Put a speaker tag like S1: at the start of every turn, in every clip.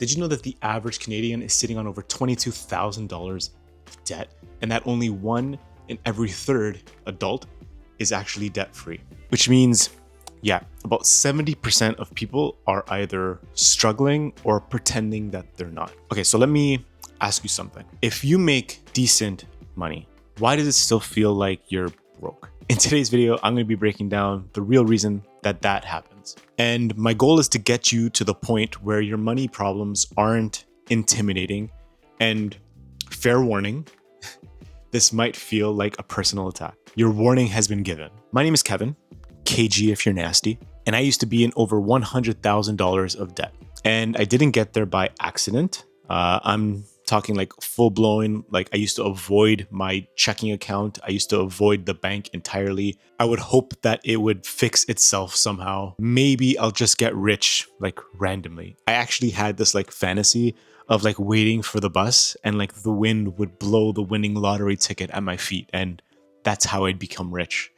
S1: Did you know that the average Canadian is sitting on over $22,000 of debt, and that only 1 in every 3rd adult is actually debt-free? Which means, yeah, about 70% of people are either struggling or pretending that they're not. Okay, so let me ask you something. If you make decent money, why does it still feel like you're broke? In today's video, I'm going to be breaking down the real reason that happens. And my goal is to get you to the point where your money problems aren't intimidating. And fair warning, this might feel like a personal attack. Your warning has been given. My name is Kevin, KG if you're nasty, and I used to be in over $100,000 of debt. And I didn't get there by accident. I'm talking like full-blown, like I used to avoid my checking account. I used to avoid the bank entirely. I would hope that it would fix itself somehow. Maybe I'll just get rich like randomly. I actually had this like fantasy of like waiting for the bus and like the wind would blow the winning lottery ticket at my feet, and that's how I'd become rich.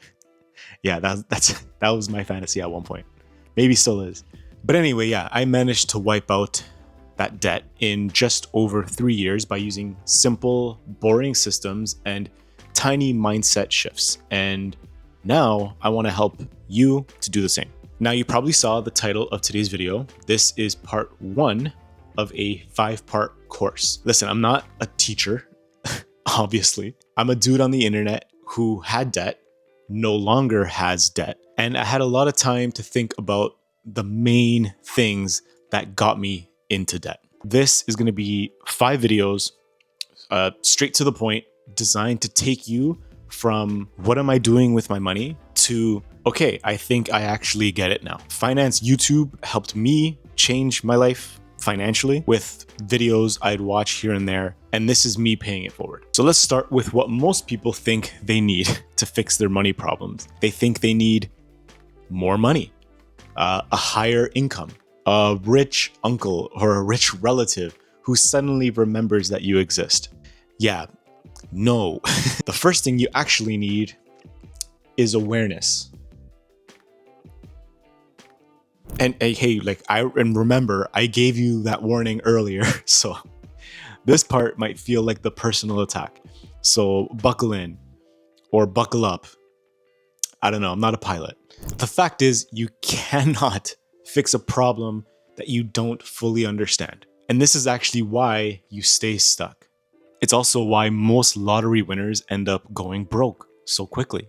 S1: Yeah, that was my fantasy at one point. Maybe still is. But anyway, yeah, I managed to wipe out that debt in just over 3 years by using simple, boring systems and tiny mindset shifts. And now I want to help you to do the same. Now, you probably saw the title of today's video. This is part 1 of a 5-part course. Listen, I'm not a teacher, obviously. I'm a dude on the internet who had debt, no longer has debt. And I had a lot of time to think about the main things that got me into debt. This is going to be 5 videos, straight to the point, designed to take you from what am I doing with my money to, okay, I think I actually get it now. Finance YouTube helped me change my life financially with videos I'd watch here and there, and this is me paying it forward. So let's start with what most people think they need to fix their money problems. They think they need more money, a higher income, a rich uncle or a rich relative who suddenly remembers that you exist. Yeah, no. The first thing you actually need is awareness. And hey, like remember, I gave you that warning earlier, so this part might feel like the personal attack. So buckle in or buckle up. I don't know, I'm not a pilot. The fact is, you cannot fix a problem that you don't fully understand. And this is actually why you stay stuck. It's also why most lottery winners end up going broke so quickly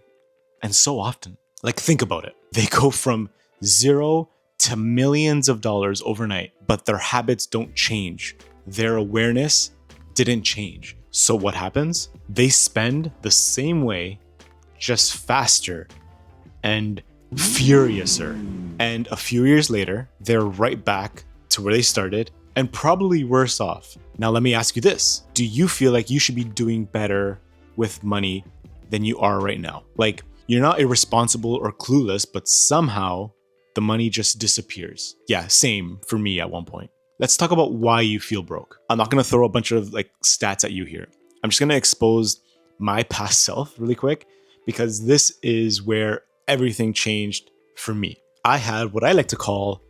S1: and so often. Like, think about it. They go from 0 to millions of dollars overnight, but their habits don't change. Their awareness didn't change. So what happens? They spend the same way, just faster and furiouser. And a few years later, they're right back to where they started and probably worse off. Now, let me ask you this. Do you feel like you should be doing better with money than you are right now? Like, you're not irresponsible or clueless, but somehow the money just disappears. Yeah, same for me at one point. Let's talk about why you feel broke. I'm not going to throw a bunch of like stats at you here. I'm just going to expose my past self really quick, because this is where everything changed for me. I had what I like to call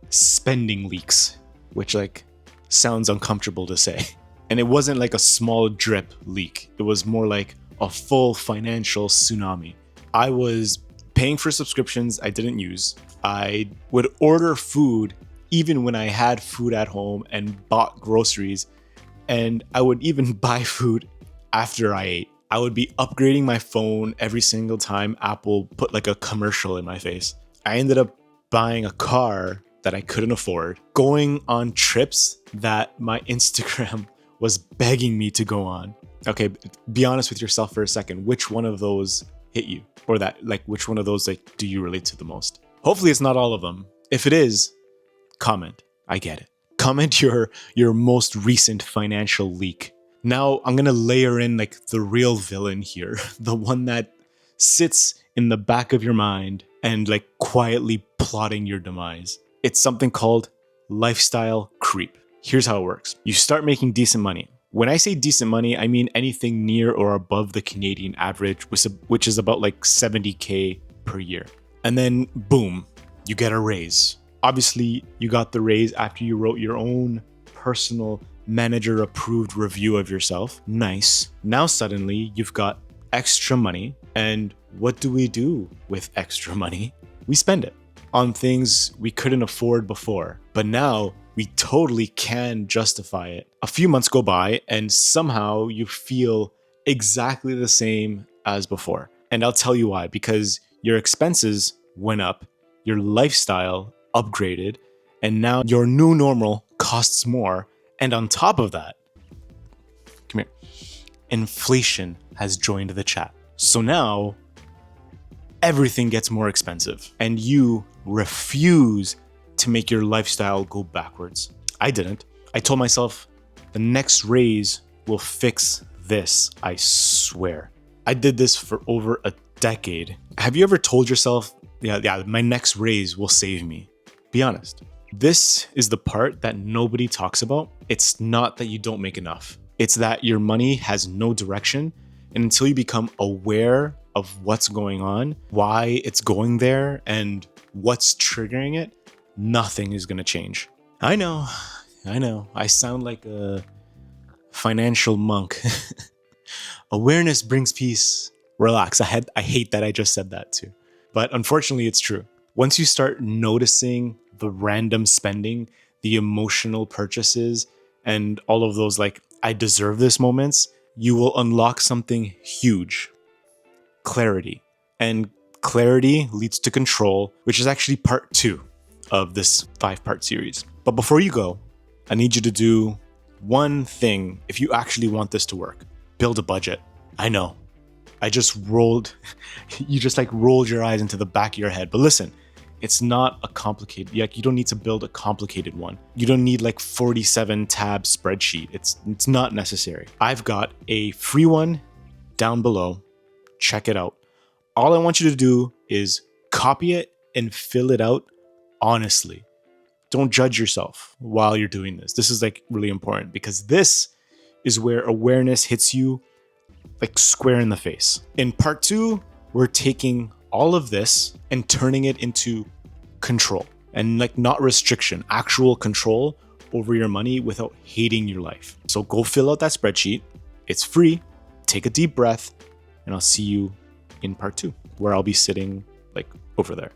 S1: spending leaks, which like sounds uncomfortable to say. And it wasn't like a small drip leak. It was more like a full financial tsunami. I was paying for subscriptions I didn't use. I would order food even when I had food at home and bought groceries. And I would even buy food after I ate. I would be upgrading my phone every single time Apple put like a commercial in my face. I ended up buying a car that I couldn't afford, going on trips that my Instagram was begging me to go on. Okay, be honest with yourself for a second. Which one of those hit you? Or that, like, which one of those like do you relate to the most? Hopefully it's not all of them. If it is, comment. I get it. Comment your most recent financial leak. Now I'm gonna layer in like the real villain here, the one that sits in the back of your mind and like quietly plotting your demise. It's something called lifestyle creep. Here's how it works. You start making decent money. When I say decent money, I mean anything near or above the Canadian average, which is about like 70K per year. And then boom, you get a raise. Obviously, you got the raise after you wrote your own personal manager approved review of yourself. Nice. Now suddenly you've got extra money. And what do we do with extra money? We spend it on things we couldn't afford before. But now we totally can justify it. A few months go by and somehow you feel exactly the same as before. And I'll tell you why, because your expenses went up, your lifestyle upgraded, and now your new normal costs more. And on top of that, come here, inflation has joined the chat. So now everything gets more expensive and you refuse to make your lifestyle go backwards. I didn't. I told myself the next raise will fix this, I swear. I did this for over a decade. Have you ever told yourself, yeah, my next raise will save me? Be honest. This is the part that nobody talks about. It's not that you don't make enough. It's that your money has no direction. And until you become aware of what's going on, why it's going there, and what's triggering it, nothing is going to change. I know. I sound like a financial monk. Awareness brings peace. Relax. I hate that I just said that too. But unfortunately, it's true. Once you start noticing the random spending, the emotional purchases, and all of those like, I deserve this moments, you will unlock something huge. Clarity. And clarity leads to control, which is actually part 2 of this 5-part series. But before you go, I need you to do one thing if you actually want this to work. Build a budget. I know. I just rolled, you just like rolled your eyes into the back of your head. But listen, it's not a complicated, like you don't need to build a complicated one. You don't need like 47 tab spreadsheet. It's not necessary. I've got a free one down below. Check it out. All I want you to do is copy it and fill it out honestly. Don't judge yourself while you're doing this. This is like really important because this is where awareness hits you like square in the face. In part 2, we're taking all of this and turning it into control and like not restriction, actual control over your money without hating your life. So go fill out that spreadsheet. It's free. Take a deep breath and I'll see you in part 2 where I'll be sitting like over there.